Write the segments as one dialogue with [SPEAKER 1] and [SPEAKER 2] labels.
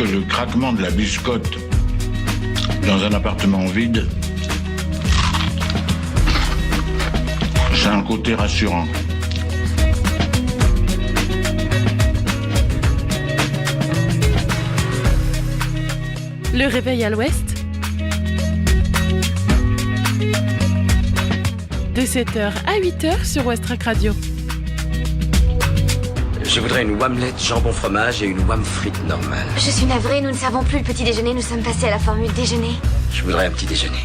[SPEAKER 1] que le craquement de la biscotte dans un appartement vide, c'est un côté rassurant.
[SPEAKER 2] Le réveil à l'ouest, de 7h à 8h sur Westrack Radio.
[SPEAKER 3] Je voudrais une omelette jambon fromage et une omelette frite normale.
[SPEAKER 4] Je suis navrée, nous ne servons plus le petit déjeuner, nous sommes passés à la formule déjeuner.
[SPEAKER 3] Je voudrais un petit déjeuner.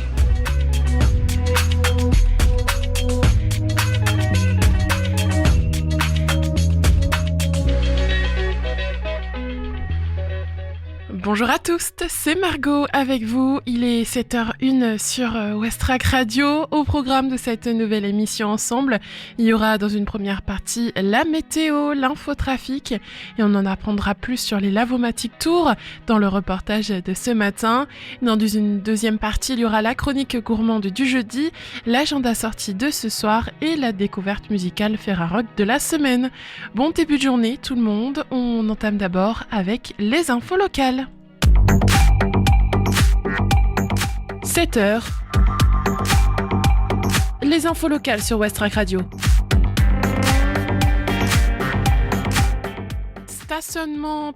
[SPEAKER 2] Bonjour à tous, c'est Margot avec vous. Il est 7h01 sur Westrack Radio. Au programme de cette nouvelle émission ensemble, il y aura dans une première partie la météo, l'infotrafic et on en apprendra plus sur les Lavomatic Tours dans le reportage de ce matin. Dans une deuxième partie, il y aura la chronique gourmande du jeudi, l'agenda sortie de ce soir et la découverte musicale Ferrarock de la semaine. Bon début de journée tout le monde, on entame d'abord avec les infos locales. 7h. Les infos locales sur Westrack Radio. Stationnement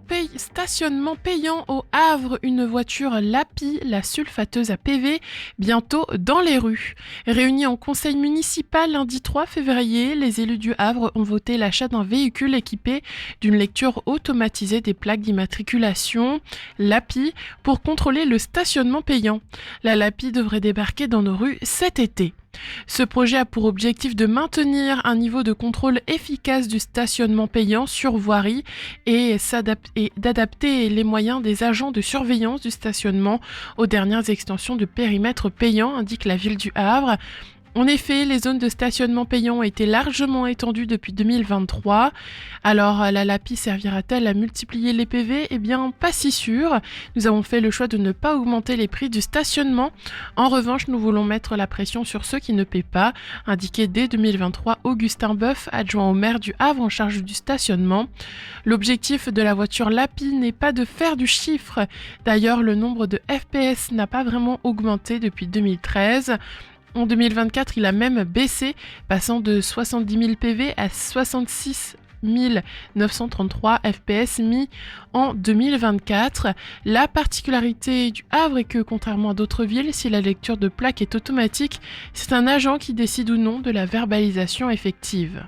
[SPEAKER 2] payant au Havre, une voiture Lapi, la sulfateuse à PV, bientôt dans les rues. Réunis en conseil municipal lundi 3 février, les élus du Havre ont voté l'achat d'un véhicule équipé d'une lecture automatisée des plaques d'immatriculation Lapi pour contrôler le stationnement payant. La Lapi devrait débarquer dans nos rues cet été. Ce projet a pour objectif de maintenir un niveau de contrôle efficace du stationnement payant sur voirie et d'adapter les moyens des agents de surveillance du stationnement aux dernières extensions de périmètre payant, indique la ville du Havre. En effet, les zones de stationnement payant ont été largement étendues depuis 2023. Alors, la Lapi servira-t-elle à multiplier les PV ? Eh bien, pas si sûr. Nous avons fait le choix de ne pas augmenter les prix du stationnement. En revanche, nous voulons mettre la pression sur ceux qui ne paient pas, indiqué dès 2023 Augustin Boeuf, adjoint au maire du Havre en charge du stationnement. L'objectif de la voiture Lapi n'est pas de faire du chiffre. D'ailleurs, le nombre de FPS n'a pas vraiment augmenté depuis 2013. En 2024, il a même baissé, passant de 70 000 PV à 66 933 FPS mis en 2024. La particularité du Havre est que, contrairement à d'autres villes, si la lecture de plaques est automatique, c'est un agent qui décide ou non de la verbalisation effective.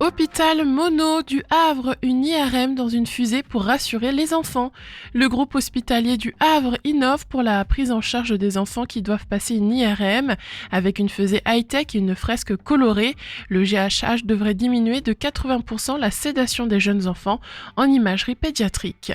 [SPEAKER 2] Hôpital Mono du Havre, une IRM dans une fusée pour rassurer les enfants. Le groupe hospitalier du Havre innove pour la prise en charge des enfants qui doivent passer une IRM. Avec une fusée high-tech et une fresque colorée, le GHH devrait diminuer de 80% la sédation des jeunes enfants en imagerie pédiatrique.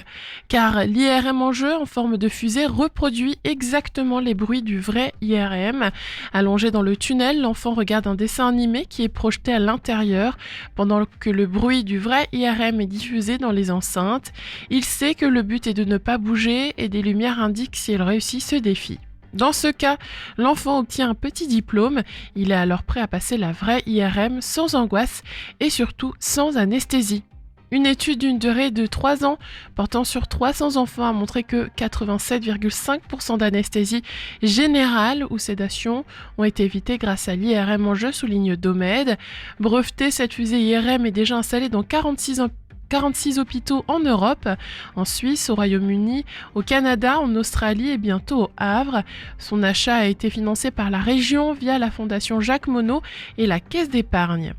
[SPEAKER 2] Car l'IRM en jeu, en forme de fusée, reproduit exactement les bruits du vrai IRM. Allongé dans le tunnel, l'enfant regarde un dessin animé qui est projeté à l'intérieur. Pendant que le bruit du vrai IRM est diffusé dans les enceintes, il sait que le but est de ne pas bouger et des lumières indiquent si elle réussit ce défi. Dans ce cas, l'enfant obtient un petit diplôme, il est alors prêt à passer la vraie IRM sans angoisse et surtout sans anesthésie. Une étude d'une durée de 3 ans portant sur 300 enfants a montré que 87,5% d'anesthésie générale ou sédation ont été évitées grâce à l'IRM en jeu, souligne Domed. Brevetée, cette fusée IRM est déjà installée dans 46 hôpitaux en Europe, en Suisse, au Royaume-Uni, au Canada, en Australie et bientôt au Havre. Son achat a été financé par la région via la Fondation Jacques Monod et la Caisse d'épargne.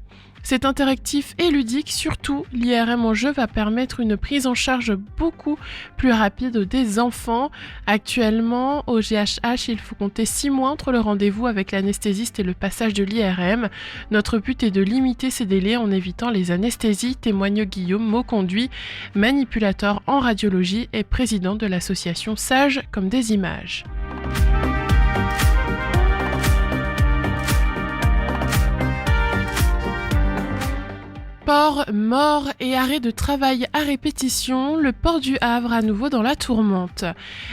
[SPEAKER 2] C'est interactif et ludique, surtout l'IRM en jeu va permettre une prise en charge beaucoup plus rapide des enfants. Actuellement, au GHH, il faut compter 6 mois entre le rendez-vous avec l'anesthésiste et le passage de l'IRM. Notre but est de limiter ces délais en évitant les anesthésies, témoigne Guillaume Mauconduit, manipulateur en radiologie et président de l'association Sages comme des images. Port, mort et arrêt de travail à répétition, le port du Havre à nouveau dans la tourmente.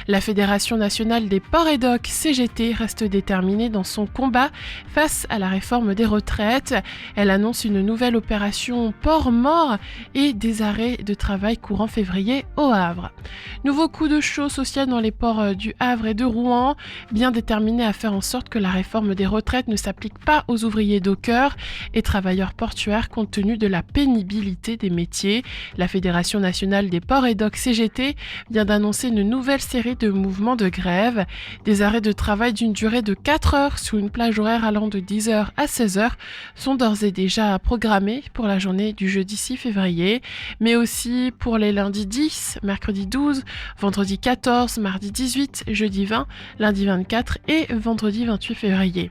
[SPEAKER 2] La Fédération nationale des ports et docks, CGT, reste déterminée dans son combat face à la réforme des retraites. Elle annonce une nouvelle opération port mort et des arrêts de travail courant février au Havre. Nouveau coup de chaud social dans les ports du Havre et de Rouen, bien déterminés à faire en sorte que la réforme des retraites ne s'applique pas aux ouvriers dockers et travailleurs portuaires compte tenu de la pénibilité des métiers. La Fédération nationale des ports et docks CGT vient d'annoncer une nouvelle série de mouvements de grève. Des arrêts de travail d'une durée de 4 heures sur une plage horaire allant de 10h à 16h sont d'ores et déjà programmés pour la journée du jeudi 6 février, mais aussi pour les lundis 10, mercredi 12, vendredi 14, mardi 18, jeudi 20, lundi 24 et vendredi 28 février.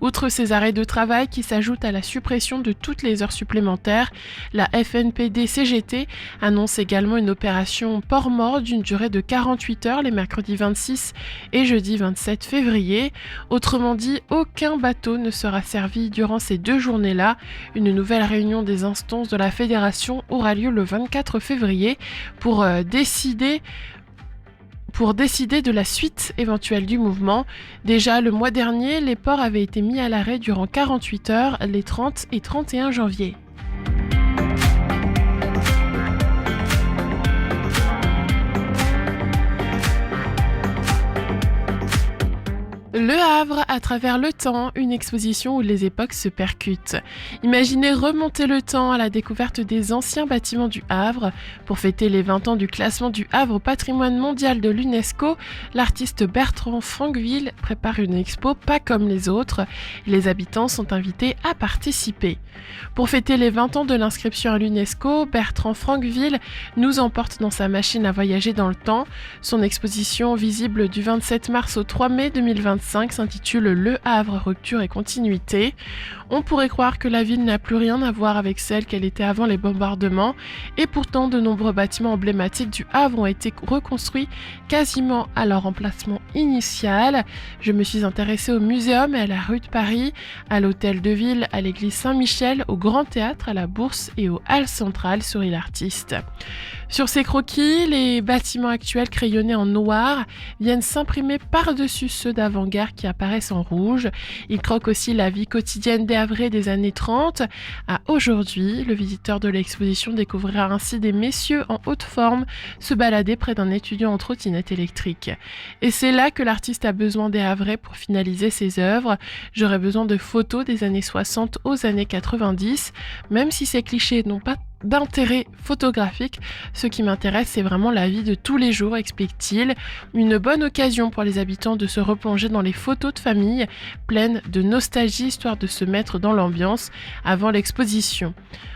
[SPEAKER 2] Outre ces arrêts de travail qui s'ajoutent à la suppression de toutes les heures supplémentaires, la FNPD-CGT annonce également une opération port mort d'une durée de 48 heures les mercredis 26 et jeudi 27 février. Autrement dit, aucun bateau ne sera servi durant ces 2 journées-là. Une nouvelle réunion des instances de la fédération aura lieu le 24 février pour décider de la suite éventuelle du mouvement. Déjà, le mois dernier, les ports avaient été mis à l'arrêt durant 48 heures les 30 et 31 janvier. Le Havre à travers le temps, une exposition où les époques se percutent. Imaginez remonter le temps à la découverte des anciens bâtiments du Havre. Pour fêter les 20 ans du classement du Havre au patrimoine mondial de l'UNESCO, l'artiste Bertrand Franqueville prépare une expo pas comme les autres. Les habitants sont invités à participer. Pour fêter les 20 ans de l'inscription à l'UNESCO, Bertrand Franqueville nous emporte dans sa machine à voyager dans le temps. Son exposition, visible du 27 mars au 3 mai 2025, s'intitule Le Havre, rupture et continuité. On pourrait croire que la ville n'a plus rien à voir avec celle qu'elle était avant les bombardements, et pourtant de nombreux bâtiments emblématiques du Havre ont été reconstruits quasiment à leur emplacement initial. Je me suis intéressée au muséum et à la rue de Paris, à l'hôtel de ville, à l'église Saint-Michel, au Grand Théâtre, à la Bourse et aux Halles centrales, sourit l'artiste. Sur ces croquis, les bâtiments actuels crayonnés en noir viennent s'imprimer par-dessus ceux d'avant-guerre qui apparaissent en rouge. Ils croquent aussi la vie quotidienne des Havrais des années 30 à aujourd'hui. Le visiteur de l'exposition découvrira ainsi des messieurs en haute forme se balader près d'un étudiant en trottinette électrique. Et c'est là que l'artiste a besoin des Havrais pour finaliser ses œuvres. J'aurais besoin de photos des années 60 aux années 90, même si ces clichés n'ont pas d'intérêt photographique. Ce qui m'intéresse, c'est vraiment la vie de tous les jours, explique-t-il. Une bonne occasion pour les habitants de se replonger dans les photos de famille, pleines de nostalgie, histoire de se mettre dans l'ambiance avant l'exposition.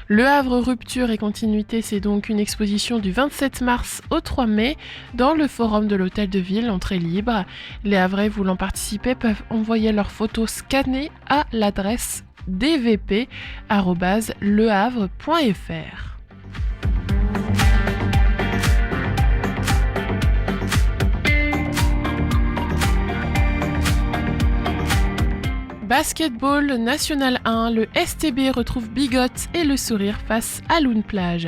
[SPEAKER 2] Le Havre, rupture et continuité, c'est donc une exposition du 27 mars au 3 mai dans le forum de l'hôtel de ville, entrée libre. Les Havrais voulant participer peuvent envoyer leurs photos scannées à l'adresse dvp@lehavre.fr. Basketball National 1, le STB retrouve Bigotte et le sourire face à Loun Plage.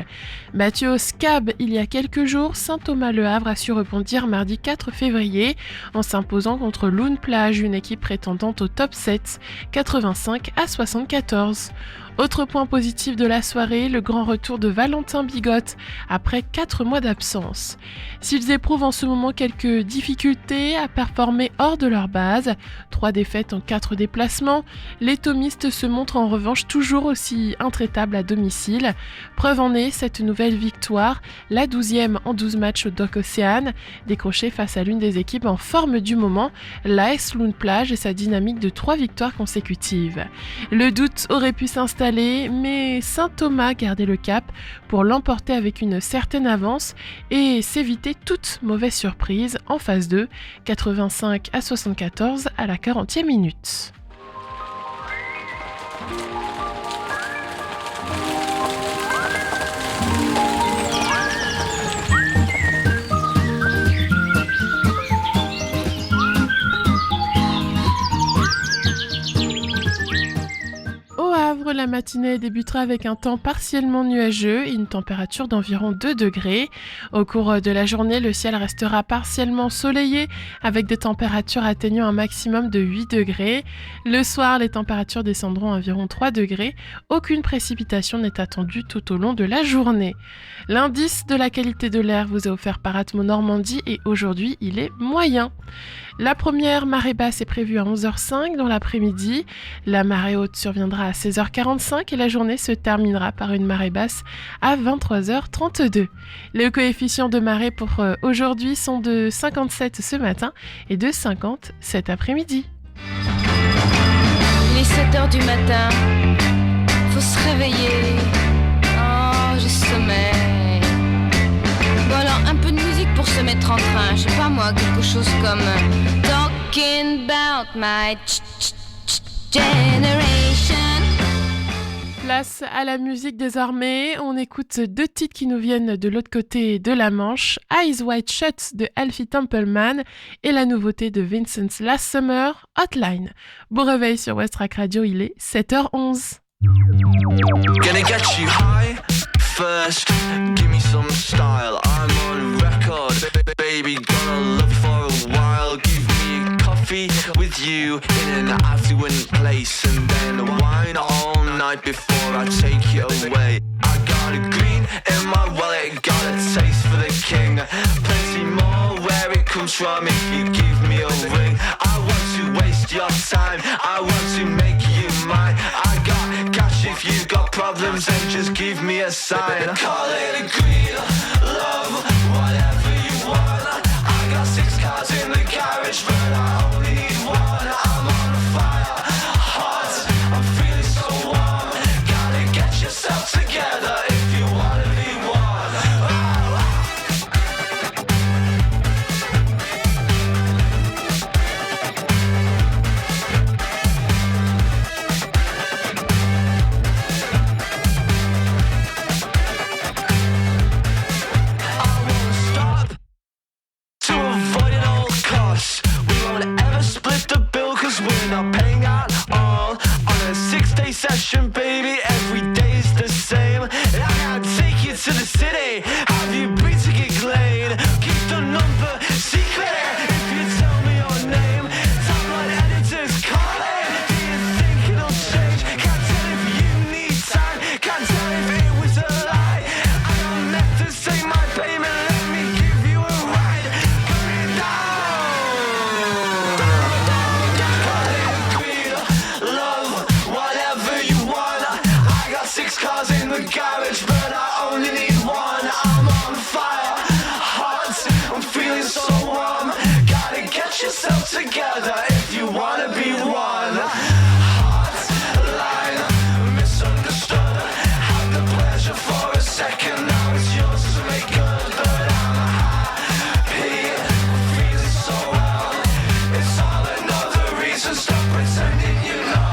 [SPEAKER 2] Battu au SCAB il y a quelques jours, Saint-Thomas-Le Havre a su rebondir mardi 4 février en s'imposant contre Loun Plage, une équipe prétendante au top 7, 85-74. Autre point positif de la soirée, le grand retour de Valentin Bigotte après 4 mois d'absence. S'ils éprouvent en ce moment quelques difficultés à performer hors de leur base, 3 défaites en 4 déplacements, les thomistes se montrent en revanche toujours aussi intraitables à domicile. Preuve en est cette nouvelle victoire, la 12e en 12 matchs au Dock Océane, décrochée face à l'une des équipes en forme du moment, l'AS Loun Plage et sa dynamique de 3 victoires consécutives. Le doute aurait pu s'installer, mais Saint-Thomas gardait le cap pour l'emporter avec une certaine avance et s'éviter toute mauvaise surprise en phase 2, 85-74 à la 40e minute. la matinée débutera avec un temps partiellement nuageux et une température d'environ 2 degrés. Au cours de la journée, le ciel restera partiellement soleillé avec des températures atteignant un maximum de 8 degrés. Le soir, les températures descendront à environ 3 degrés. Aucune précipitation n'est attendue tout au long de la journée. L'indice de la qualité de l'air vous est offert par Atmo Normandie et aujourd'hui, il est moyen. La première marée basse est prévue à 11h05 dans l'après-midi. La marée haute surviendra à 16h45 et la journée se terminera par une marée basse à 23h32. Les coefficients de marée pour aujourd'hui sont de 57 ce matin et de 50 cet après-midi.
[SPEAKER 5] Il est 7h du matin, faut se réveiller. Oh, j'ai sommeil. Bon alors, un peu de musique pour se mettre en train. Je sais pas moi, quelque chose comme Talking about my generation.
[SPEAKER 2] Place à la musique désormais. On écoute 2 titres qui nous viennent de l'autre côté de la Manche. Eyes Wide Shut de Alfie Templeman et la nouveauté de Vincent's Last Summer, Hotline. Bon réveil sur Westrack Radio, il est 7h11.
[SPEAKER 6] Gonna get you high first, give me some style. I'm on record, baby, gonna love you for a while. Give me a coffee with you in an affluent place, and then wine all night before I take you away. I got a green in my wallet, got a taste for the king. Plenty more where it comes from if you give me a ring. I want to waste your time, I want to make you mine. I got cash if you got problems, then just give me a sign. Call it a greed, love, whatever you want. I got 6 cars in the garage, but I only need one. I'm on fire, hot, I'm feeling so warm. Gotta get yourself together if you wanna be one. We're not paying at all on a 6-day session, baby. Every day's the same. And I gotta take you to the city. Have you been to Gig Lane? Keep the number secret if you tell me your name. Tabloid editors calling. Do you think it'll change? Can't tell if you need time. Can't tell if it was a lie. I don't meant to say my payment. Let me give you a ride. Coming down. Cars in the garage, but I only need one. I'm on fire, hot, I'm feeling so warm. Gotta get yourself together if you wanna be one. Hotline, misunderstood. Had the pleasure for a second, now it's yours to make good. But I'm happy, I'm feeling so well. It's all another reason, stop pretending you know.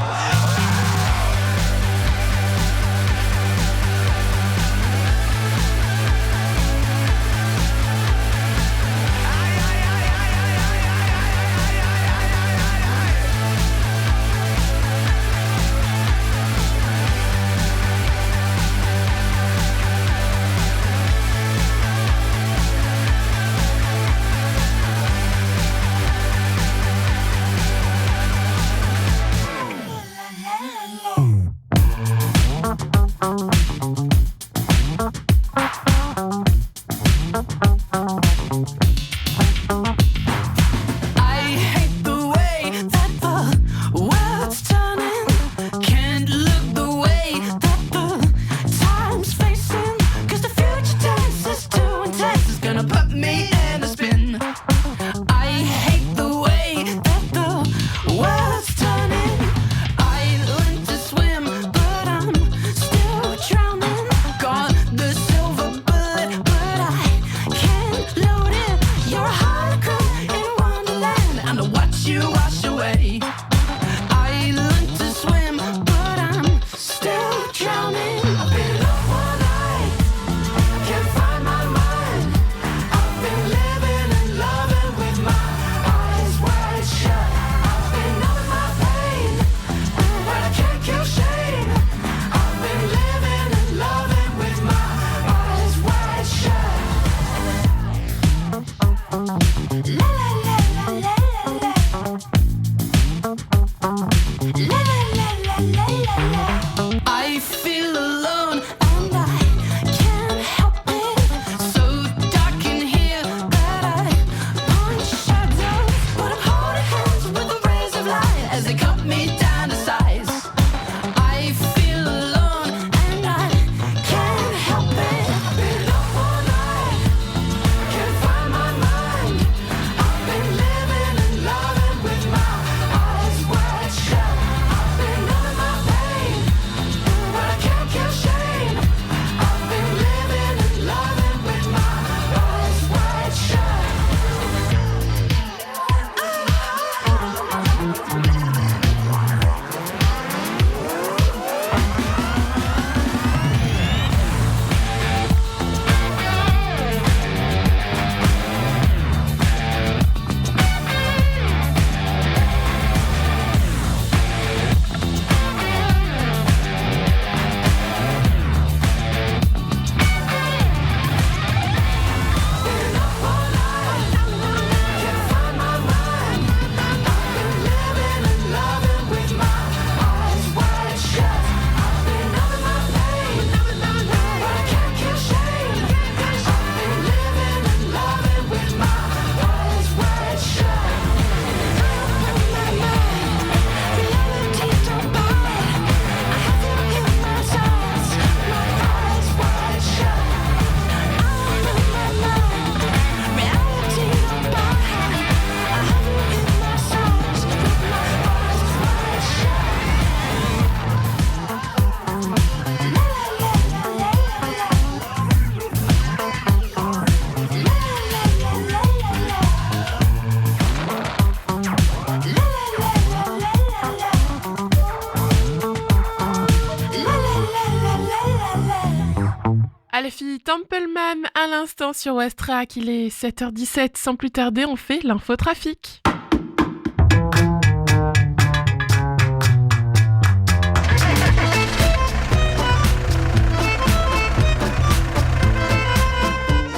[SPEAKER 2] Alfie Templeman à l'instant sur Westrack, il est 7h17. Sans plus tarder, on fait l'infotrafic.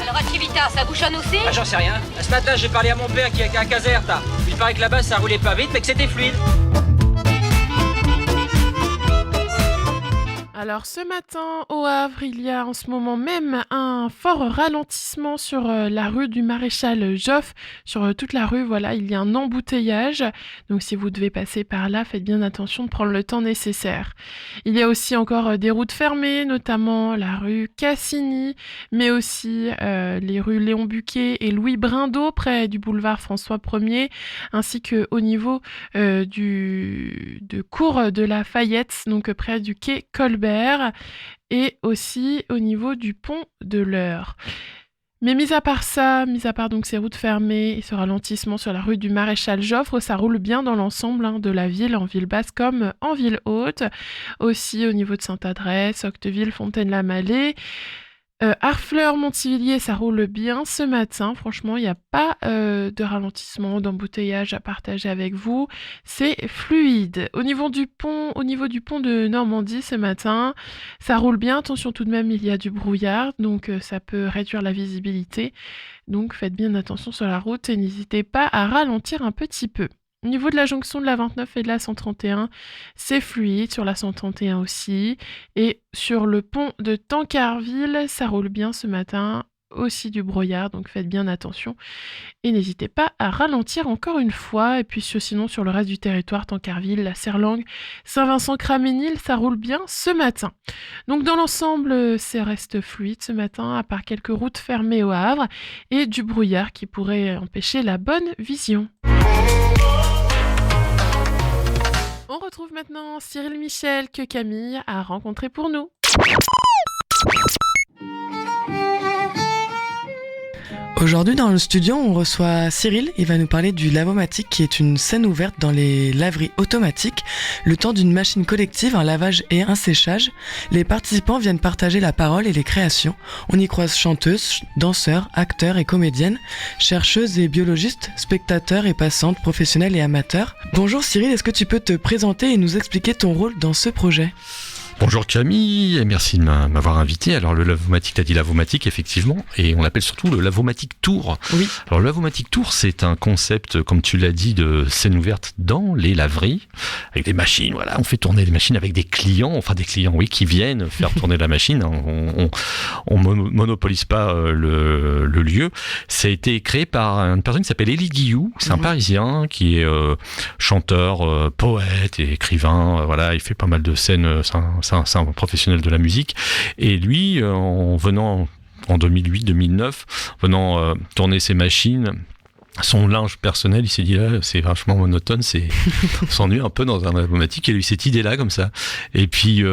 [SPEAKER 7] Alors Activita, ça bouchonne aussi?
[SPEAKER 8] Ah, j'en sais rien. Ce matin, j'ai parlé à mon père qui est à Caserta. Il paraît que là-bas, ça roulait pas vite, mais que c'était fluide.
[SPEAKER 2] Alors ce matin au Havre, il y a en ce moment même un fort ralentissement sur la rue du Maréchal Joffre. Sur toute la rue, voilà, il y a un embouteillage. Donc si vous devez passer par là, faites bien attention de prendre le temps nécessaire. Il y a aussi encore des routes fermées, notamment la rue Cassini, mais aussi les rues Léon Buquet et Louis Brindeau, près du boulevard François 1er, ainsi qu'au niveau de cours de la Fayette, donc près du quai Colbert, et aussi au niveau du pont de l'Eure. Mais mis à part donc ces routes fermées et ce ralentissement sur la rue du Maréchal Joffre, ça roule bien dans l'ensemble de la ville, en ville basse comme en ville haute. Aussi au niveau de Sainte-Adresse, Octeville, Fontaine-la-Mallée. Harfleur, Montivilliers, ça roule bien ce matin. Franchement, il n'y a pas de ralentissement, d'embouteillage à partager avec vous. C'est fluide. Au niveau du pont de Normandie ce matin, ça roule bien. Attention tout de même, il y a du brouillard, donc ça peut réduire la visibilité. Donc faites bien attention sur la route et n'hésitez pas à ralentir un petit peu. Au niveau de la jonction de la 29 et de la 131, c'est fluide, sur la 131 aussi. Et sur le pont de Tancarville, ça roule bien ce matin, aussi du brouillard, donc faites bien attention. Et n'hésitez pas à ralentir encore une fois. Et puis sinon, sur le reste du territoire, Tancarville, la Serlangue, Saint-Vincent-Craménil, ça roule bien ce matin. Donc dans l'ensemble, ça reste fluide ce matin, à part quelques routes fermées au Havre et du brouillard qui pourrait empêcher la bonne vision. On retrouve maintenant Cyril Michel que Camille a rencontré pour nous.
[SPEAKER 9] Aujourd'hui dans le studio, on reçoit Cyril. Il va nous parler du Lavomatic, qui est une scène ouverte dans les laveries automatiques, le temps d'une machine collective, un lavage et un séchage. Les participants viennent partager la parole et les créations. On y croise chanteuses, danseurs, acteurs et comédiennes, chercheuses et biologistes, spectateurs et passantes, professionnels et amateurs. Bonjour Cyril, est-ce que tu peux te présenter et nous expliquer ton rôle dans ce projet ?
[SPEAKER 10] Bonjour Camille, et merci de m'avoir invité. Alors le Lavomatic, t'as dit Lavomatic effectivement, et on l'appelle surtout le Lavomatic Tour.
[SPEAKER 9] Oui.
[SPEAKER 10] Alors le Lavomatic Tour, c'est un concept, comme tu l'as dit, de scène ouverte dans les laveries, avec des machines, voilà, on fait tourner des machines avec des clients, oui, qui viennent faire tourner la machine. On monopolise pas le lieu. Ça a été créé par une personne qui s'appelle Élie Guillou, c'est un Parisien qui est chanteur, poète et écrivain, voilà, il fait pas mal de scènes, c'est un professionnel de la musique. Et lui, en venant en 2008-2009, venant tourner ses machines, son linge personnel, il s'est dit là, c'est vachement monotone, on s'ennuie un peu dans un Lavomatic, et lui cette idée-là comme ça. Et puis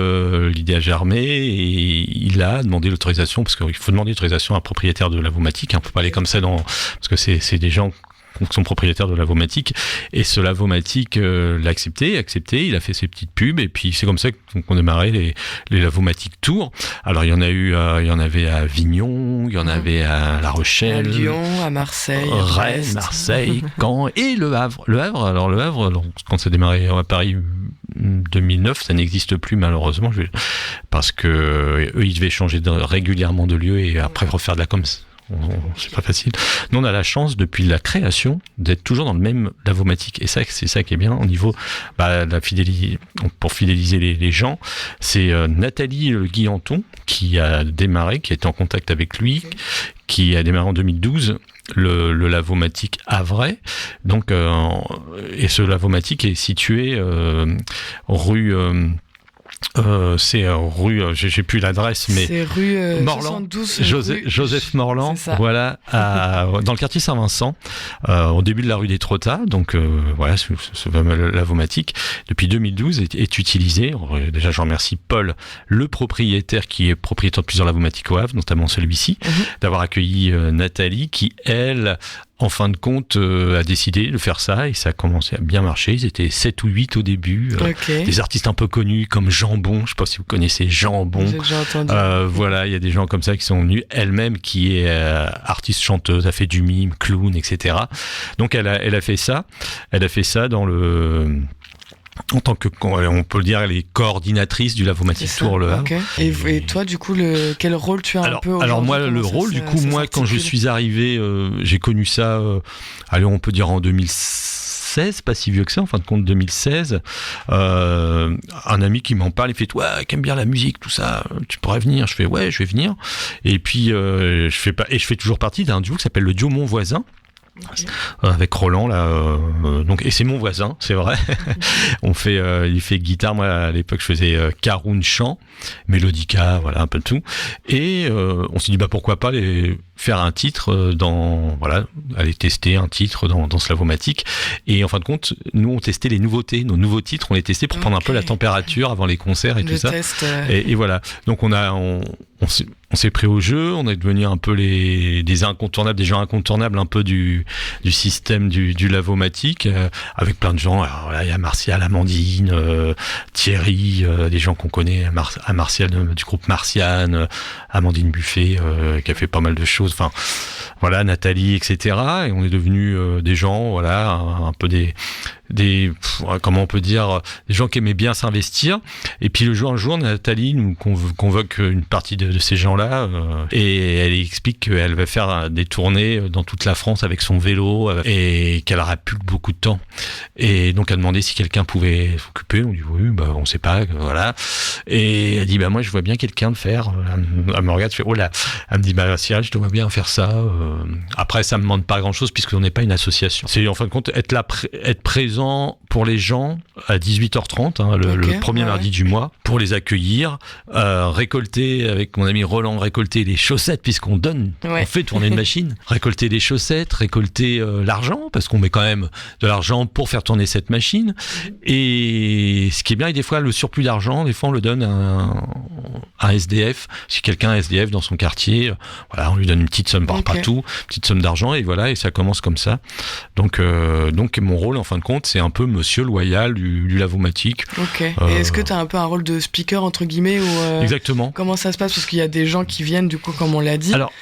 [SPEAKER 10] l'idée a germé et il a demandé l'autorisation, parce qu'il faut demander l'autorisation à un propriétaire de Lavomatic, on peut pas aller comme ça parce que c'est des gens qui sont propriétaires de Lavomatic, et ce Lavomatic l'a accepté, il a fait ses petites pubs, et puis c'est comme ça qu'on démarrait les Lavomatic Tours. Alors il y en avait à Avignon, il y en avait à La Rochelle,
[SPEAKER 9] à Lyon, à Marseille,
[SPEAKER 10] Rennes, Marseille, Caen et Le Havre. Le Havre, quand ça démarrait à Paris 2009, ça n'existe plus malheureusement, parce que eux ils devaient changer régulièrement de lieu et après refaire de la com. C'est pas facile. Nous, on a la chance, depuis la création, d'être toujours dans le même Lavomatic. Et ça, c'est ça qui est bien au niveau pour fidéliser les gens. C'est Nathalie Guillanton qui a démarré, qui a été en contact avec lui, qui a démarré en 2012 le Lavomatic Havrais. Donc, et ce Lavomatic est situé rue... c'est rue, j'ai plus l'adresse, mais
[SPEAKER 9] c'est rue
[SPEAKER 10] Morland,
[SPEAKER 9] 72
[SPEAKER 10] Joseph Morland, voilà, dans le quartier Saint-Vincent, au début de la rue des Trottas. Donc voilà, ce fameux Lavomatic depuis 2012 est utilisé. Déjà, je remercie Paul, le propriétaire, qui est propriétaire de plusieurs Lavomatics au Havre, notamment celui-ci, d'avoir accueilli Nathalie, qui elle en fin de compte, a décidé de faire ça et ça a commencé à bien marcher. Ils étaient 7 ou 8 au début. Des artistes un peu connus comme Jambon. Je ne sais pas si vous connaissez Jambon.
[SPEAKER 9] J'ai déjà entendu.
[SPEAKER 10] Voilà, il y a des gens comme ça qui sont venus. Elle-même, qui est artiste chanteuse, a fait du mime, clown, etc. Donc elle a fait ça. Elle a fait ça dans le... En tant que, on peut le dire, elle est coordinatrice du Lavomatic Tour Le Havre.
[SPEAKER 9] Et toi, du coup, quel rôle tu as un peu aujourd'hui?
[SPEAKER 10] Alors moi, le rôle, du coup, moi, quand je suis arrivé, j'ai connu ça, on peut dire en 2016, pas si vieux que ça, en fin de compte 2016. Un ami qui m'en parle, il fait, toi, qui aime bien la musique, tout ça, tu pourrais venir. Je fais, ouais, je vais venir. Et puis, je fais toujours partie d'un duo qui s'appelle le duo Mon Voisin. Avec Roland là, donc, et c'est mon voisin, c'est vrai. Il fait guitare, moi à l'époque je faisais caroun, chant, mélodica, voilà un peu de tout. Et on s'est dit pourquoi pas faire un titre aller tester un titre dans ce Lavomatic. Et en fin de compte, nous on testait les nouveautés, nos nouveaux titres, on les testait pour prendre un peu la température avant les concerts et tout ça. Et voilà. Donc on s'est pris au jeu, on est devenu un peu des incontournables, des gens incontournables un peu du système du Lavomatic, avec plein de gens. Alors là, il y a Martial, Amandine, Thierry, des gens qu'on connaît, Martial du groupe Martiane, Amandine Buffet, qui a fait pas mal de choses. Enfin, voilà, Nathalie, etc. Et on est devenus des gens, voilà, un peu comment on peut dire, des gens qui aimaient bien s'investir. Et puis un jour, Nathalie nous convoque une partie de ces gens-là et elle explique qu'elle va faire des tournées dans toute la France avec son vélo et qu'elle aura plus beaucoup de temps. Et donc elle demandait si quelqu'un pouvait s'occuper. On dit oui, on sait pas, voilà. Et elle dit moi je vois bien quelqu'un le faire. Elle me regarde, je fais oh là. Elle me dit Cyril, je te vois bien faire ça. Après ça me demande pas grand-chose puisqu'on n'est pas une association. C'est en fin de compte être présent pour les gens à 18h30, le premier mardi du mois, pour les accueillir, récolter, avec mon ami Roland, récolter les chaussettes, puisqu'on donne, on fait tourner une machine, récolter les chaussettes, récolter l'argent, parce qu'on met quand même de l'argent pour faire tourner cette machine. Et ce qui est bien, et des fois, le surplus d'argent, des fois, on le donne à un SDF. Si quelqu'un a SDF dans son quartier, voilà, on lui donne une petite somme, pas tout, petite somme d'argent, et voilà, et ça commence comme ça. Donc mon rôle, en fin de compte, c'est un peu monsieur loyal du Lavomatic.
[SPEAKER 9] Et est-ce que tu as un peu un rôle de speaker, entre guillemets, ou
[SPEAKER 10] Exactement.
[SPEAKER 9] Comment ça se passe? Parce qu'il y a des gens qui viennent, du coup, comme on l'a dit. Alors,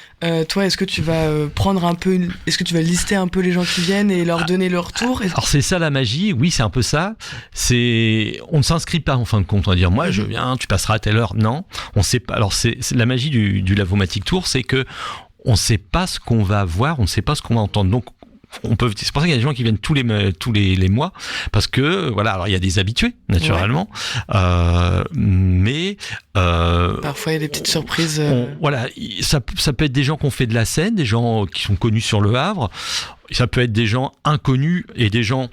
[SPEAKER 9] toi, est-ce que tu vas prendre un peu, est-ce que tu vas lister un peu les gens qui viennent et leur donner leur tour?
[SPEAKER 10] Alors c'est ça la magie, oui, c'est un peu ça. On ne s'inscrit pas en fin de compte, on va dire moi je viens, tu passeras à telle heure. Non, on sait pas. Alors c'est la magie du Lavomatic Tour, c'est que on ne sait pas ce qu'on va voir, on ne sait pas ce qu'on va entendre. Donc c'est pour ça qu'il y a des gens qui viennent tous les mois, parce que voilà, alors il y a des habitués naturellement, mais
[SPEAKER 9] parfois il y a des petites surprises.
[SPEAKER 10] Voilà, ça peut être des gens qui ont fait de la scène, des gens qui sont connus sur Le Havre, ça peut être des gens inconnus et des gens.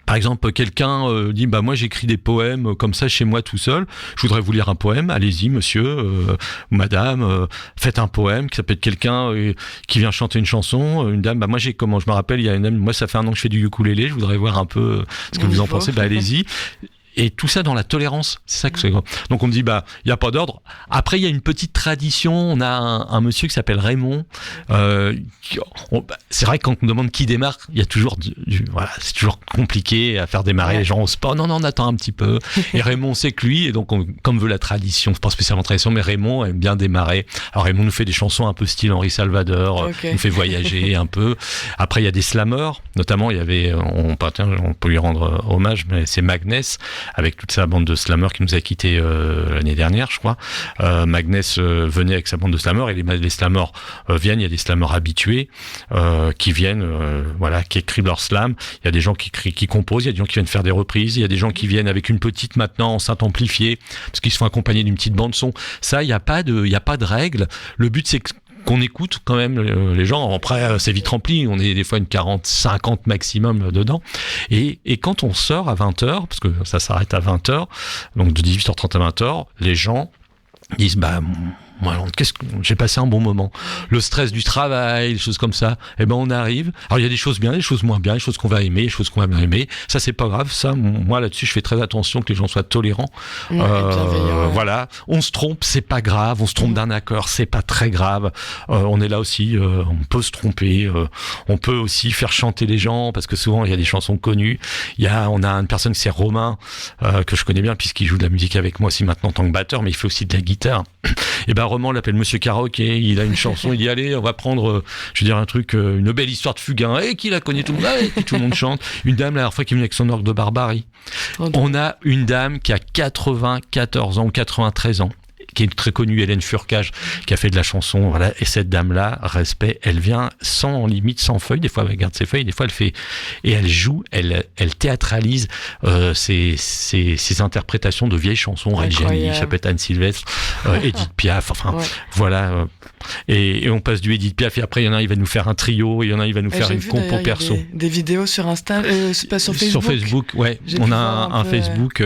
[SPEAKER 10] Par exemple, quelqu'un dit moi j'écris des poèmes comme ça chez moi tout seul. Je voudrais vous lire un poème. Allez-y, monsieur, madame, faites un poème. Ça peut être quelqu'un qui vient chanter une chanson. Une dame, moi je me rappelle, il y a une dame. Moi ça fait 1 an que je fais du ukulélé. Je voudrais voir un peu ce que vous en pensez. Allez-y. Et tout ça dans la tolérance, c'est ça que c'est. Donc on me dit il y a pas d'ordre. Après il y a une petite tradition. On a un monsieur qui s'appelle Raymond. C'est vrai que quand on me demande qui démarre, il y a toujours voilà, c'est toujours compliqué à faire démarrer les gens. On se pas non, on attend un petit peu. Et Raymond sait que lui, et donc comme veut la tradition, pas spécialement tradition, mais Raymond aime bien démarrer. Alors Raymond nous fait des chansons un peu style Henri Salvador, nous fait voyager un peu. Après il y a des slammers, notamment il y avait, on peut lui rendre hommage, mais c'est Magnès, avec toute sa bande de slammers qui nous a quittés l'année dernière, je crois. Magnès venait avec sa bande de slammers, et les slammers viennent, il y a des slammers habitués qui viennent, qui écrivent leur slam. Il y a des gens qui composent, il y a des gens qui viennent faire des reprises, il y a des gens qui viennent avec une petite maintenant enceinte amplifiée, parce qu'ils se font accompagner d'une petite bande son. Ça, il n'y a pas de règle. Le but, c'est qu'on écoute quand même les gens. Après, c'est vite rempli. On est des fois une 40, 50 maximum dedans. Et quand on sort à 20h, parce que ça s'arrête à 20h, donc de 18h30 à 20h, les gens disent j'ai passé un bon moment. Le stress du travail, des choses comme ça, on arrive. Alors il y a des choses bien, des choses moins bien, des choses qu'on va aimer, des choses qu'on va bien aimer. Ça c'est pas grave, ça. Moi là-dessus, je fais très attention que les gens soient tolérants. Voilà, on se trompe, c'est pas grave. On se trompe d'un accord, c'est pas très grave. On est là aussi, on peut se tromper. On peut aussi faire chanter les gens parce que souvent il y a des chansons connues. On a une personne, c'est Romain, que je connais bien puisqu'il joue de la musique avec moi aussi maintenant en tant que batteur, mais il fait aussi de la guitare. Et Romain l'appelle Monsieur Karaoké, il a une chanson, il dit allez, on va prendre, un truc, une belle histoire de Fugain, et qui la connaît tout le monde, et puis tout le monde chante. Une dame la dernière fois qui est venue avec son orgue de Barbarie. On a une dame qui a 94 ans ou 93 ans, qui est très connue, Hélène Furcage, qui a fait de la chanson, voilà. Et cette dame-là, respect, elle vient sans limite, sans feuilles. Des fois, elle garde ses feuilles, des fois, elle fait, et elle joue, elle théâtralise ses interprétations de vieilles chansons, Reggiani, ça peut être Anne Sylvestre, Edith Piaf, voilà. Et on passe du Edith Piaf, et après, il y en a un, il va nous faire un trio, et il y en a un, il va nous faire une compo perso.
[SPEAKER 9] Des vidéos sur Insta, pas sur Facebook.
[SPEAKER 10] Sur Facebook, ouais. On a un Facebook.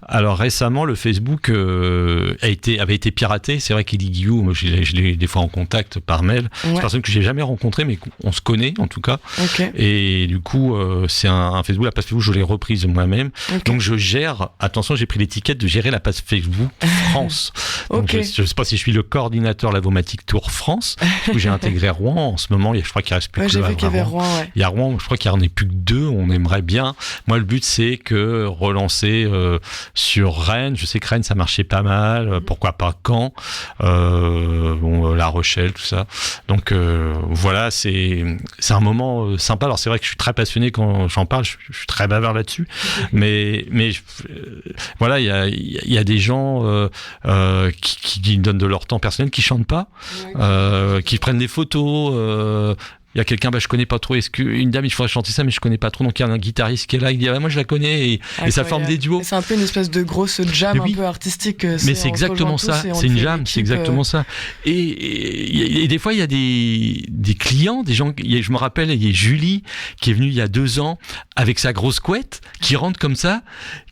[SPEAKER 10] Alors récemment, le Facebook avait été piraté. C'est vrai qu'Elie Guillou, je l'ai des fois en contact par mail. C'est une personne que j'ai jamais rencontrée, mais on se connaît en tout cas. Okay. Et du coup, c'est un Facebook, la page Facebook, je l'ai reprise moi-même. Okay. Donc je gère, attention, j'ai pris l'étiquette de gérer la page Facebook France. Donc je ne sais pas si je suis le coordinateur Lavomatic Tour France, où j'ai intégré Rouen en ce moment. Je crois qu'il reste plus que
[SPEAKER 9] j'ai vu qu'il y avait Rouen.
[SPEAKER 10] Il y a Rouen, je crois qu'il n'y en a plus que 2. On aimerait bien. Moi, le but, c'est que relancer sur Rennes. Je sais que Rennes, ça marchait pas mal. Pourquoi pas Caen, La Rochelle, tout ça. Donc voilà, c'est un moment sympa. Alors c'est vrai que je suis très passionné quand j'en parle. Je suis très bavard là-dessus. Mais voilà, il y a des gens qui donnent de leur temps personnel, qui chantent pas, qui prennent des photos. Il y a quelqu'un, je connais pas trop. Est-ce qu'une dame, il faudrait chanter ça, mais je connais pas trop. Donc il y a un guitariste qui est là, il dit moi je la connais, et ça forme des duos.
[SPEAKER 9] C'est un peu une espèce de grosse jam un peu artistique.
[SPEAKER 10] Mais c'est exactement ça. C'est une jam, c'est exactement ça. Et des fois il y a des clients, des gens. Je me rappelle, il y a Julie qui est venue il y a 2 ans avec sa grosse couette, qui rentre comme ça,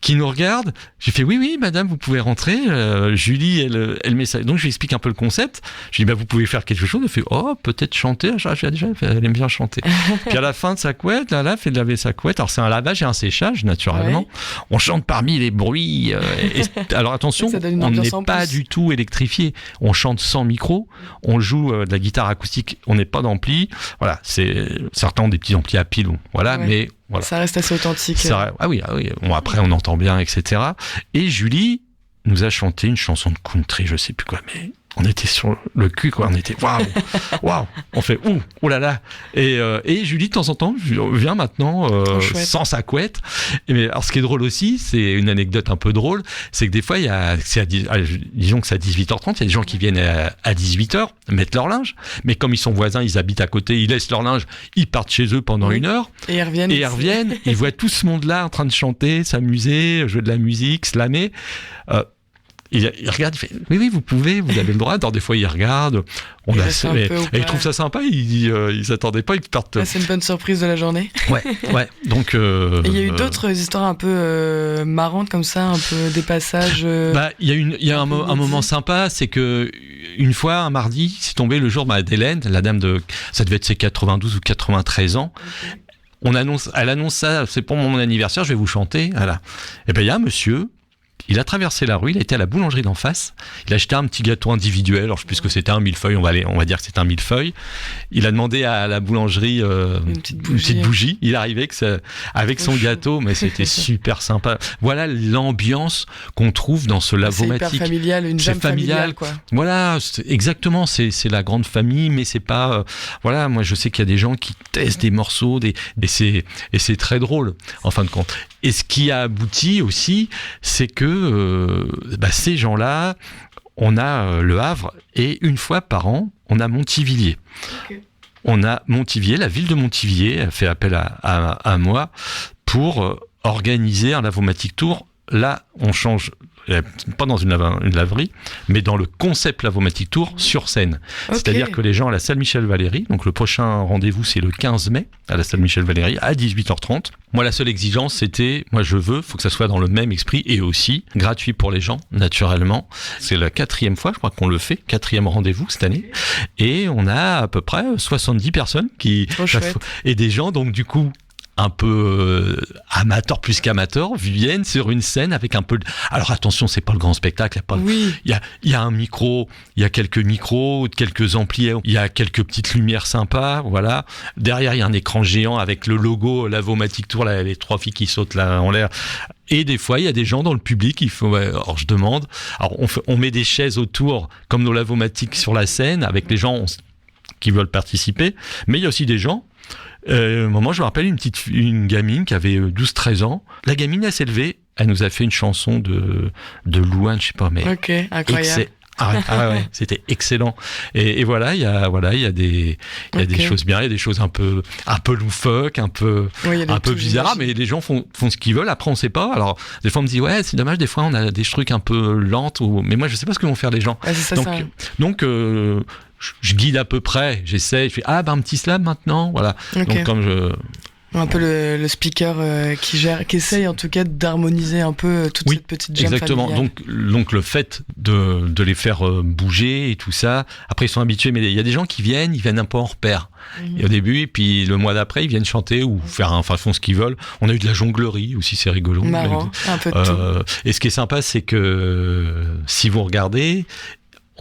[SPEAKER 10] qui nous regarde. J'ai fait oui madame, vous pouvez rentrer. Julie, elle met ça. Donc je lui explique un peu le concept. Je dis vous pouvez faire quelque chose. Elle fait peut-être chanter. J'ai déjà fait. Elle aime bien chanter. Puis à la fin de sa couette, là, fait de laver sa couette. Alors c'est un lavage et un séchage, naturellement. Ouais. On chante parmi les bruits. Alors attention, on n'est pas du tout électrifié. On chante sans micro. On joue de la guitare acoustique. On n'est pas d'ampli. Voilà, certains ont des petits amplis à pile. Voilà, mais voilà.
[SPEAKER 9] Ça reste assez authentique.
[SPEAKER 10] Ah oui. Bon, après, on entend bien, etc. Et Julie nous a chanté une chanson de country, je sais plus quoi, mais on était sur le cul, quoi. On était waouh. On fait ouh là là. Et Julie, de temps en temps, vient maintenant sans sa couette. Mais alors, ce qui est drôle aussi, c'est une anecdote un peu drôle, c'est que des fois, disons que c'est à 18h30, il y a des gens qui viennent à 18h mettre leur linge, mais comme ils sont voisins, ils habitent à côté, ils laissent leur linge, ils partent chez eux pendant 1 heure.
[SPEAKER 9] Et ils reviennent.
[SPEAKER 10] Ils voient tout ce monde-là en train de chanter, s'amuser, jouer de la musique, slammer. Il regarde, il fait oui, vous avez le droit. Alors des fois, il regarde, et il trouve ça sympa. Il s'attendait pas, il partent.
[SPEAKER 9] C'est une bonne surprise de la journée.
[SPEAKER 10] Ouais. Donc.
[SPEAKER 9] Il y a eu d'autres histoires un peu marrantes comme ça, un peu des passages.
[SPEAKER 10] Il y a un moment sympa, c'est que une fois, un mardi, c'est tombé le jour d'Hélène, la dame ça devait être ses 92 ou 93 ans. Okay. Elle annonce ça, c'est pour mon anniversaire, je vais vous chanter. Voilà. Et il y a un monsieur. Il a traversé la rue, il a été à la boulangerie d'en face, il a acheté un petit gâteau individuel, alors puisque c'était un millefeuille, on va dire que c'est un millefeuille. Il a demandé à la boulangerie une petite bougie. Il est arrivé avec son gâteau, mais c'était super sympa. Voilà l'ambiance qu'on trouve dans ce Lavomatic.
[SPEAKER 9] C'est hyper familial, une jam familiale, quoi.
[SPEAKER 10] Voilà, exactement, c'est la grande famille, mais c'est pas... voilà, moi je sais qu'il y a des gens qui testent des morceaux, et c'est très drôle, en fin de compte. Et ce qui a abouti aussi, c'est que ces gens-là, on a Le Havre, et une fois par an, on a Montivilliers. Okay. On a Montivilliers, la ville de Montivilliers a fait appel à moi pour organiser un Lavomatic Tour. Là, on change pas dans une laverie, mais dans le concept Lavomatic Tour sur scène.
[SPEAKER 9] Ok.
[SPEAKER 10] C'est-à-dire que les gens à la salle Michel Valéry, donc le prochain rendez-vous c'est le 15 mai à la salle Michel Valéry à 18h30. Moi la seule exigence c'était, faut que ça soit dans le même esprit et aussi gratuit pour les gens, naturellement. C'est la 4e fois je crois qu'on le fait, 4e rendez-vous cette année. Et on a à peu près 70 personnes et des gens donc du coup un peu amateurs plus qu'amateurs viennent sur une scène avec un peu alors attention, c'est pas le grand spectacle, il y a un micro, il y a quelques micros, quelques amplis, il y a quelques petites lumières sympas, voilà. Derrière il y a un écran géant avec le logo Lavomatic Tour, les 3 filles qui sautent là en l'air. Et des fois, il y a des gens dans le public, alors je demande, alors on met des chaises autour comme nos Lavomatic sur la scène avec les gens qui veulent participer, mais il y a aussi des gens. À un moment, je me rappelle une gamine qui avait 12-13 ans. La gamine, elle s'est levée, elle nous a fait une chanson de Louane, je sais pas, mais.
[SPEAKER 9] Ok, incroyable.
[SPEAKER 10] Ouais, c'était excellent. Et voilà, il y a des choses bien, il y a des choses un peu loufoques, un peu bizarres, mais les gens font ce qu'ils veulent. Après, on sait pas. Alors, des fois, on me dit, ouais, c'est dommage, des fois, on a des trucs un peu lents, mais moi, je sais pas ce que vont faire les gens.
[SPEAKER 9] Ouais, c'est ça,
[SPEAKER 10] donc, je guide à peu près, j'essaie, je fais un petit slam maintenant, voilà.
[SPEAKER 9] Okay.
[SPEAKER 10] Donc comme
[SPEAKER 9] un peu le speaker qui essaye en tout cas d'harmoniser un peu toute cette petite jam
[SPEAKER 10] exactement.
[SPEAKER 9] familiale.
[SPEAKER 10] Donc le fait de les faire bouger et tout ça, après ils sont habitués, mais il y a des gens qui viennent un peu en repère. Et au début, et puis le mois d'après, ils viennent chanter ou font ce qu'ils veulent. On a eu de la jonglerie aussi, c'est rigolo.
[SPEAKER 9] Marrant, un peu de tout.
[SPEAKER 10] Et ce qui est sympa, c'est que si vous regardez,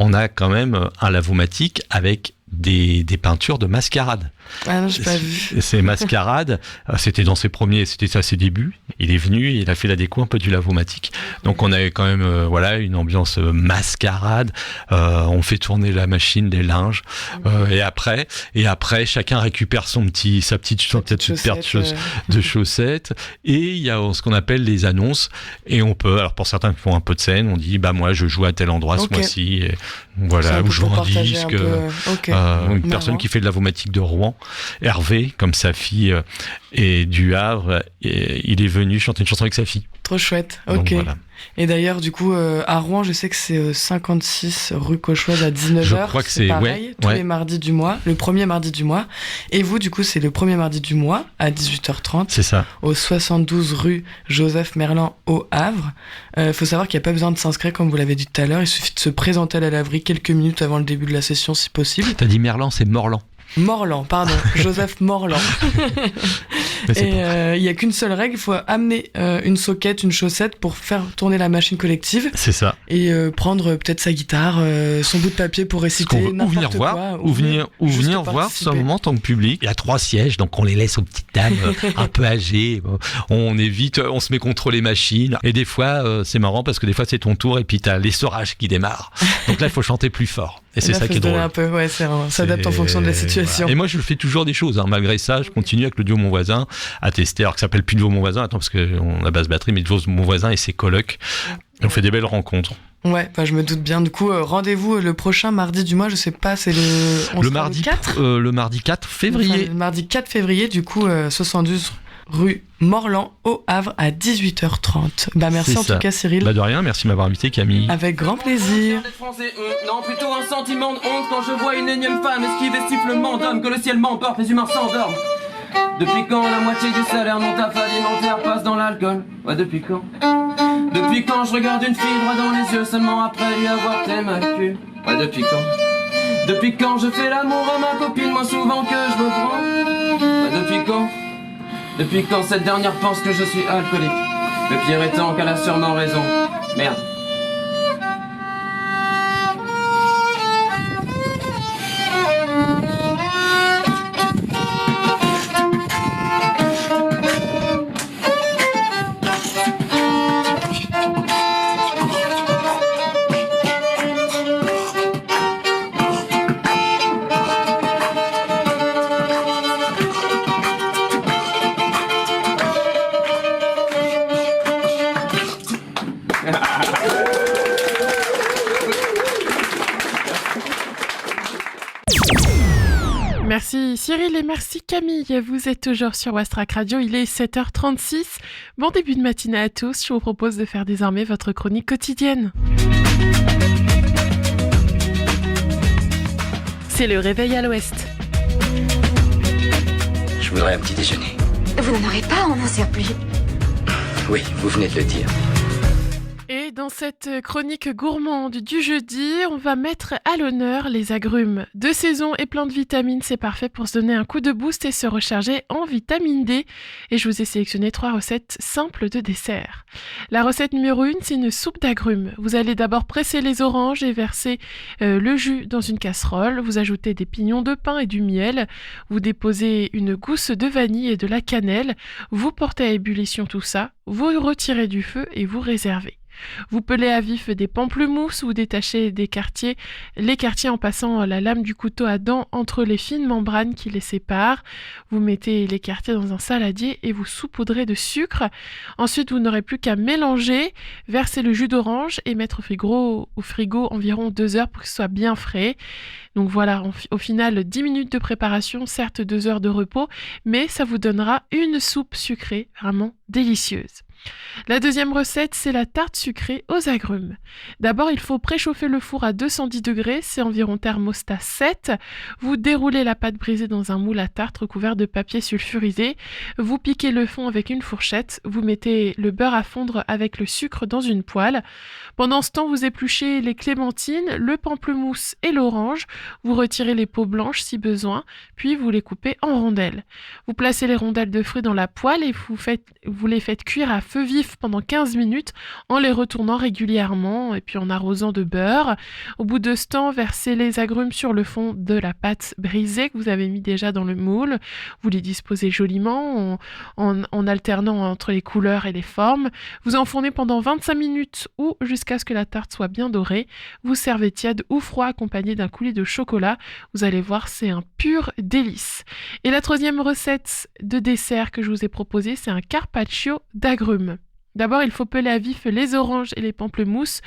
[SPEAKER 10] on a quand même un Lavomatic avec des peintures de mascarade.
[SPEAKER 9] Ah non, j'ai pas vu.
[SPEAKER 10] Ces mascarades, c'était dans c'était à ses débuts. Il est venu, il a fait la déco un peu du Lavomatic. Donc on avait quand même une ambiance mascarade. On fait tourner la machine, les linges. Et après, chacun récupère sa petite paire de chaussettes. Et il y a ce qu'on appelle les annonces. Et on peut, alors pour certains qui font un peu de scène, on dit moi je joue à tel endroit ce mois-ci. Et voilà, ou je vends un disque. Une personne qui fait de Lavomatic de Rouen, Hervé, comme sa fille est du Havre, et il est venu chanter une chanson avec sa fille.
[SPEAKER 9] Trop chouette, ok.
[SPEAKER 10] Donc, voilà.
[SPEAKER 9] Et d'ailleurs, du coup, à Rouen, je sais que c'est 56 rue Cauchoise à 19h.
[SPEAKER 10] Je crois que c'est
[SPEAKER 9] pareil, tous les mardis du mois, le premier mardi du mois. Et vous, du coup, c'est le premier mardi du mois à 18h30.
[SPEAKER 10] C'est ça.
[SPEAKER 9] Au 72 rue Joseph Merlan au Havre. Faut savoir qu'il n'y a pas besoin de s'inscrire, comme vous l'avez dit tout à l'heure. Il suffit de se présenter à la laverie quelques minutes avant le début de la session, si possible.
[SPEAKER 10] T'as dit Merlan, c'est Morlan.
[SPEAKER 9] Morlan, pardon, Joseph Morlan. Et il n'y a qu'une seule règle, il faut amener une soquette, une chaussette pour faire tourner la machine collective.
[SPEAKER 10] C'est ça.
[SPEAKER 9] Et prendre peut-être sa guitare, son bout de papier pour réciter n'importe quoi.
[SPEAKER 10] Ou venir voir seulement en tant que public. Il y a 3 sièges, donc on les laisse aux petites dames un peu âgées. On évite, on se met contre les machines. Et des fois, c'est marrant parce que des fois c'est ton tour et puis t'as l'essorage qui démarre. Donc là, il faut chanter plus fort. Et c'est ça qui est drôle.
[SPEAKER 9] Un peu, ouais, ça s'adapte en fonction de la situation.
[SPEAKER 10] Voilà. Et moi, je fais toujours des choses. Malgré ça, je continue avec le duo Mon Voisin à tester. Alors que ça s'appelle plus duo Mon Voisin, parce qu'on a basse batterie, mais duo Mon Voisin et ses colocs. Et on fait des belles rencontres.
[SPEAKER 9] Ouais, je me doute bien. Du coup, rendez-vous le prochain mardi du mois, je sais pas, c'est le
[SPEAKER 10] mardi 4 le mardi 4 février.
[SPEAKER 9] Enfin, le mardi 4 février, du coup, 72 rue Morlan au Havre à 18h30. Merci en tout cas, Cyril.
[SPEAKER 10] De rien, merci de m'avoir invité, Camille.
[SPEAKER 9] Avec grand plaisir.
[SPEAKER 11] Non, plutôt un sentiment de honte quand je vois une énième femme esquiver sifflement d'homme, que le ciel m'emporte, les humains s'endorment. Depuis quand la moitié du salaire mon taf alimentaire passe dans l'alcool? Ouais, depuis quand? Depuis quand je regarde une fille droit dans les yeux seulement après lui avoir fait ma cul? Ouais, depuis quand? Depuis quand je fais l'amour à ma copine moins souvent que je me prends? Ouais, depuis quand? Depuis quand cette dernière pense que je suis alcoolique? Le pire étant qu'elle a sûrement raison. Merde.
[SPEAKER 2] Merci Cyril et merci Camille. Vous êtes toujours sur Wastrack Radio, il est 7h36. Bon début de matinée à tous. Je vous propose de faire désormais votre chronique quotidienne. C'est le réveil à l'ouest.
[SPEAKER 3] Je voudrais un petit déjeuner.
[SPEAKER 4] Vous n'en aurez pas, on n'en sert plus.
[SPEAKER 3] Oui, vous venez de le dire.
[SPEAKER 2] Et dans cette chronique gourmande du jeudi, on va mettre à l'honneur les agrumes. De saison et plein de vitamines, c'est parfait pour se donner un coup de boost et se recharger en vitamine D. Et je vous ai sélectionné 3 recettes simples de dessert. La recette numéro 1, c'est une soupe d'agrumes. Vous allez d'abord presser les oranges et verser le jus dans une casserole. Vous ajoutez des pignons de pain et du miel. Vous déposez une gousse de vanille et de la cannelle. Vous portez à ébullition tout ça. Vous retirez du feu et vous réservez. Vous pelez à vif des pamplemousses, vous détachez les quartiers en passant la lame du couteau à dents entre les fines membranes qui les séparent. Vous mettez les quartiers dans un saladier et vous saupoudrez de sucre. Ensuite, vous n'aurez plus qu'à mélanger, verser le jus d'orange et mettre au frigo environ 2 heures pour que ce soit bien frais. Donc voilà, au final, 10 minutes de préparation, certes 2 heures de repos, mais ça vous donnera une soupe sucrée vraiment délicieuse. La deuxième recette, c'est la tarte sucrée aux agrumes. D'abord, il faut préchauffer le four à 210 degrés, c'est environ thermostat 7. Vous déroulez la pâte brisée dans un moule à tarte recouvert de papier sulfurisé. Vous piquez le fond avec une fourchette. Vous mettez le beurre à fondre avec le sucre dans une poêle. Pendant ce temps, vous épluchez les clémentines, le pamplemousse et l'orange. Vous retirez les peaux blanches si besoin, puis vous les coupez en rondelles. Vous placez les rondelles de fruits dans la poêle et vous les faites cuire à feu vif pendant 15 minutes en les retournant régulièrement et puis en arrosant de beurre. Au bout de ce temps, versez les agrumes sur le fond de la pâte brisée que vous avez mis déjà dans le moule. Vous les disposez joliment en alternant entre les couleurs et les formes. Vous enfournez pendant 25 minutes ou jusqu'à ce que la tarte soit bien dorée. Vous servez tiède ou froid accompagné d'un coulis de chocolat. Vous allez voir, c'est un pur délice. Et la troisième recette de dessert que je vous ai proposée, c'est un carpaccio d'agrumes. D'abord, il faut peler à vif les oranges et les pamplemousses,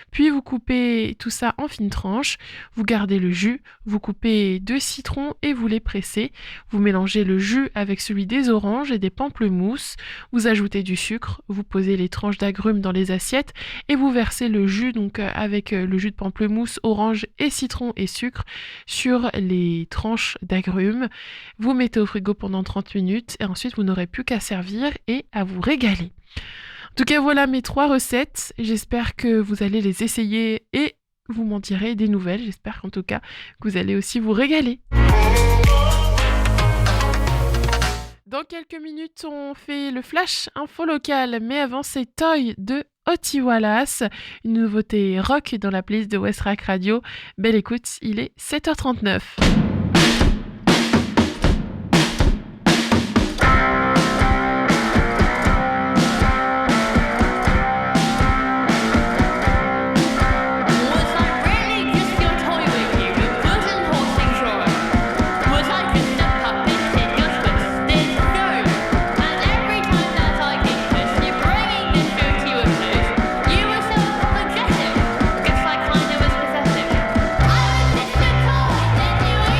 [SPEAKER 2] puis vous coupez tout ça en fines tranches, vous gardez le jus, vous coupez 2 citrons et vous les pressez, vous mélangez le jus avec celui des oranges et des pamplemousses, vous ajoutez du sucre, vous posez les tranches d'agrumes dans les assiettes et vous versez le jus, donc avec le jus de pamplemousse, orange et citron et sucre sur les tranches d'agrumes. Vous mettez au frigo pendant 30 minutes et ensuite vous n'aurez plus qu'à servir et à vous régaler. En tout cas, voilà mes 3 recettes. J'espère que vous allez les essayer et vous m'en direz des nouvelles. J'espère qu'en tout cas, que vous allez aussi vous régaler. Dans quelques minutes, on fait le flash info local. Mais avant, c'est Toy de Oti Wallace, une nouveauté rock dans la playlist de Wastrack Radio. Belle écoute, il est 7h39.
[SPEAKER 5] I was just a toy that you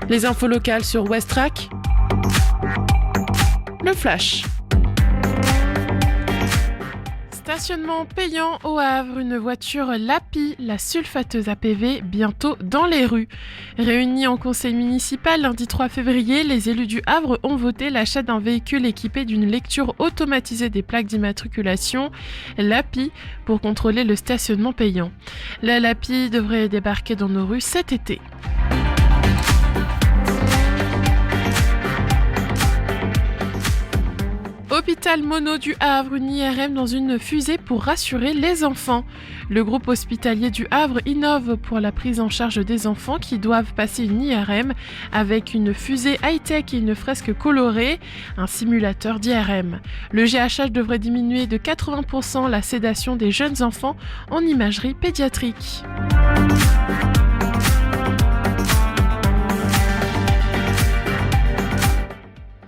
[SPEAKER 2] Les infos locales sur Westrack. Le flash. Stationnement payant au Havre, une voiture Lapi, la sulfateuse APV, bientôt dans les rues. Réunis en conseil municipal lundi 3 février, les élus du Havre ont voté l'achat d'un véhicule équipé d'une lecture automatisée des plaques d'immatriculation, Lapi, pour contrôler le stationnement payant. La Lapi devrait débarquer dans nos rues cet été. Hôpital Mono du Havre, une IRM dans une fusée pour rassurer les enfants. Le groupe hospitalier du Havre innove pour la prise en charge des enfants qui doivent passer une IRM avec une fusée high-tech et une fresque colorée, un simulateur d'IRM. Le GHH devrait diminuer de 80% la sédation des jeunes enfants en imagerie pédiatrique.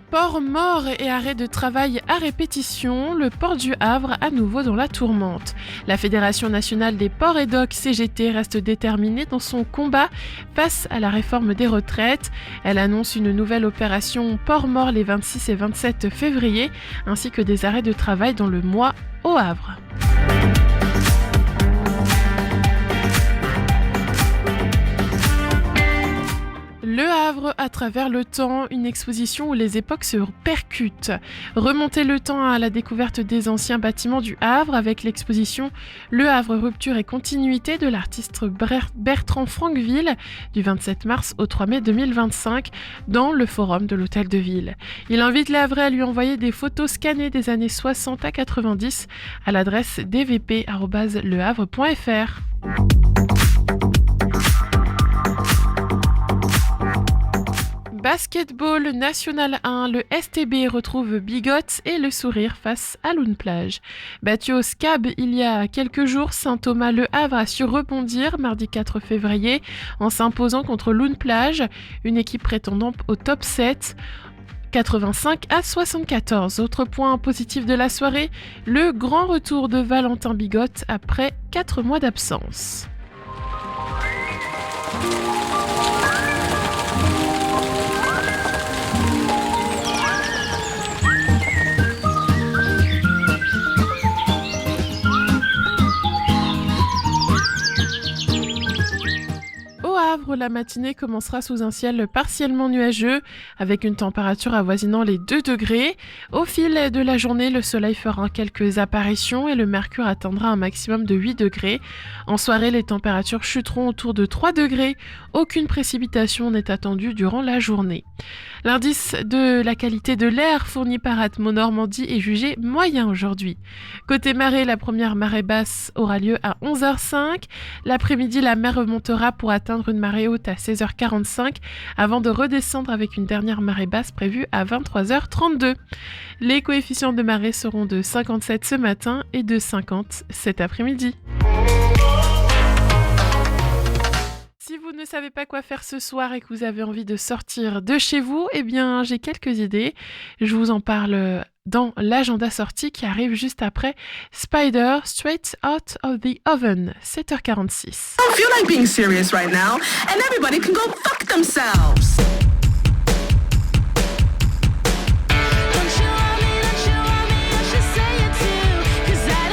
[SPEAKER 2] Port mort et arrêt de travail à répétition, le port du Havre à nouveau dans la tourmente. La Fédération nationale des ports et docks CGT reste déterminée dans son combat face à la réforme des retraites. Elle annonce une nouvelle opération port mort les 26 et 27 février, ainsi que des arrêts de travail dans le mois au Havre. Le Havre à travers le temps, une exposition où les époques se percutent. Remonter le temps à la découverte des anciens bâtiments du Havre avec l'exposition Le Havre rupture et continuité de l'artiste Bertrand Franqueville du 27 mars au 3 mai 2025 dans le forum de l'Hôtel de Ville. Il invite les Havrais à lui envoyer des photos scannées des années 60 à 90 à l'adresse dvp@lehavre.fr. Basketball National 1, le STB retrouve Bigotte et le sourire face à Loun Plage. Battu au SCAB il y a quelques jours, Saint-Thomas Le Havre a su rebondir mardi 4 février en s'imposant contre Loun Plage, une équipe prétendant au top 7. 85 à 74. Autre point positif de la soirée, le grand retour de Valentin Bigotte après 4 mois d'absence. La matinée commencera sous un ciel partiellement nuageux avec une température avoisinant les 2 degrés. Au fil de la journée, le soleil fera quelques apparitions et le mercure atteindra un maximum de 8 degrés. En soirée, les températures chuteront autour de 3 degrés. Aucune précipitation n'est attendue durant la journée. L'indice de la qualité de l'air fourni par Atmo Normandie est jugé moyen aujourd'hui. Côté marée, la première marée basse aura lieu à 11h05. L'après-midi, la mer remontera pour atteindre une marée haute à 16h45 avant de redescendre avec une dernière marée basse prévue à 23h32. Les coefficients de marée seront de 57 ce matin et de 50 cet après-midi. Si vous ne savez pas quoi faire ce soir et que vous avez envie de sortir de chez vous, eh bien j'ai quelques idées. Je vous en parle dans l'agenda sortie qui arrive juste après Spider, Straight Out of the Oven, 7h46.
[SPEAKER 12] I feel like being serious right now, and everybody can go fuck themselves. Desire.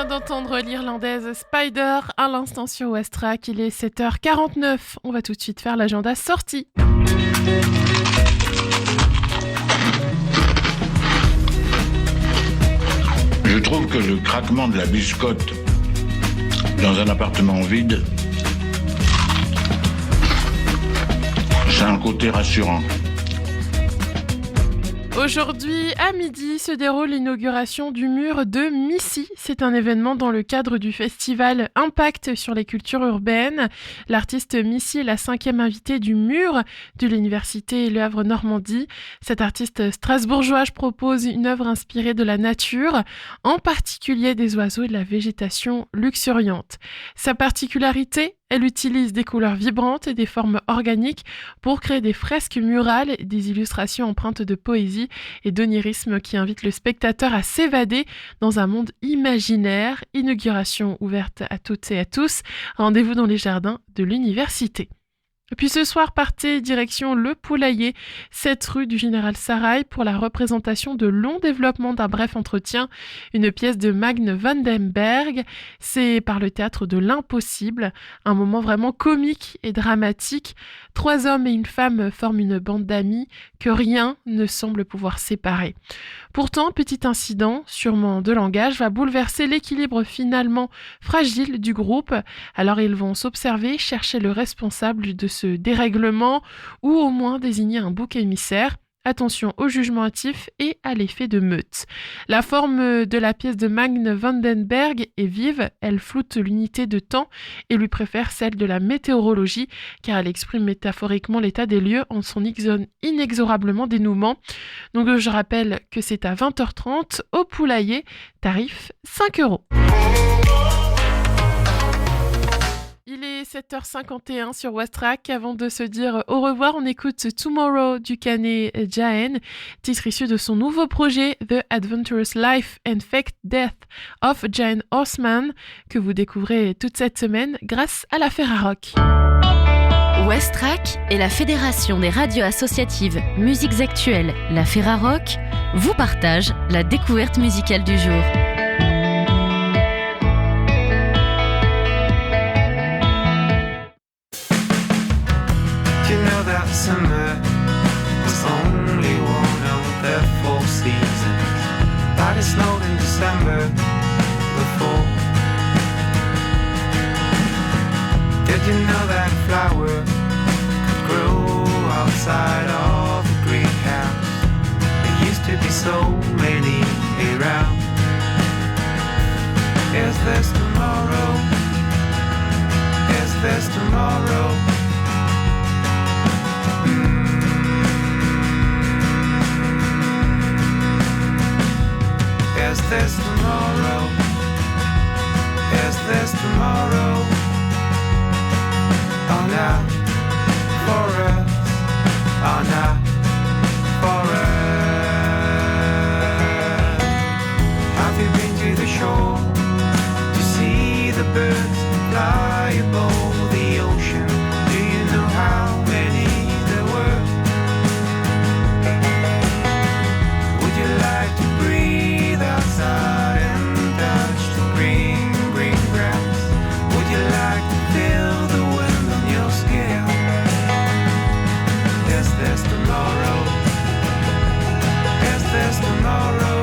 [SPEAKER 2] d'entendre l'Irlandaise Spider à l'instant sur Westrack. Il est 7h49. On va tout de suite faire l'agenda sortie.
[SPEAKER 1] Je trouve que le craquement de la biscotte dans un appartement vide, c'est un côté rassurant.
[SPEAKER 2] Aujourd'hui, à midi, se déroule l'inauguration du mur de Missy. C'est un événement dans le cadre du festival Impact sur les cultures urbaines. L'artiste Missy est la 5e invitée du mur de l'université Le Havre Normandie. Cet artiste strasbourgeois propose une œuvre inspirée de la nature, en particulier des oiseaux et de la végétation luxuriante. Sa particularité, elle utilise des couleurs vibrantes et des formes organiques pour créer des fresques murales et des illustrations empreintes de poésie et d'onirisme qui invitent le spectateur à s'évader dans un monde imaginaire. Inauguration ouverte à toutes et à tous. Rendez-vous dans les jardins de l'université. Et puis ce soir, partez direction Le Poulailler, 7 rue du Général Sarrail, pour la représentation de Long développement d'un bref entretien, une pièce de Magne Vandenberg. C'est par le théâtre de l'impossible, un moment vraiment comique et dramatique. 3 hommes et une femme forment une bande d'amis que rien ne semble pouvoir séparer. Pourtant, petit incident, sûrement de langage, va bouleverser l'équilibre finalement fragile du groupe. Alors ils vont s'observer, chercher le responsable de ce dérèglement ou au moins désigner un bouc émissaire. Attention au jugement hâtif et à l'effet de meute. La forme de la pièce de Magne Vandenberg est vive, elle floute l'unité de temps et lui préfère celle de la météorologie car elle exprime métaphoriquement l'état des lieux en son inexorablement dénouement. Donc je rappelle que c'est à 20h30 au Poulailler, tarif 5 €. Il est 7h51 sur Westrack. Avant de se dire au revoir, on écoute Tomorrow du Canet Jaen, titre issu de son nouveau projet The Adventurous Life and Fake Death of Jane Horseman, que vous découvrez toute cette semaine grâce à la Ferrarock.
[SPEAKER 13] Westrack et la Fédération des radios associatives Musiques Actuelles, la Ferrarock, vous partagent la découverte musicale du jour.
[SPEAKER 14] That summer was only one of the 4 seasons, but it snowed in December before. Did you know that a flower could grow outside of the greenhouse? There used to be so many around. Is this tomorrow? Is this tomorrow? Is this tomorrow? Is this tomorrow? Oh, not for us. Oh, not for us. Have you been to the shore to see the birds fly above the ocean? Do you know how many there were? Would you like to breathe outside and touch the green, green grass? Would you like to feel the wind on your skin? Is this tomorrow? Is this tomorrow?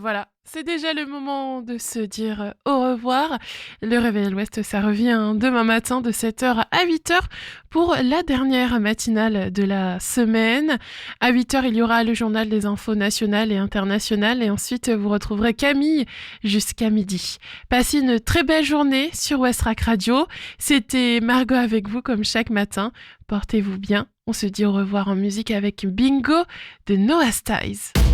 [SPEAKER 2] voilà, c'est déjà le moment de se dire au revoir. Le Réveil à l'Ouest, ça revient demain matin de 7h à 8h pour la dernière matinale de la semaine. À 8h, il y aura le journal des infos nationales et internationales et ensuite vous retrouverez Camille jusqu'à midi. Passez une très belle journée sur Westrack Radio. C'était Margot avec vous comme chaque matin. Portez-vous bien. On se dit au revoir en musique avec Bingo de Noah Styles.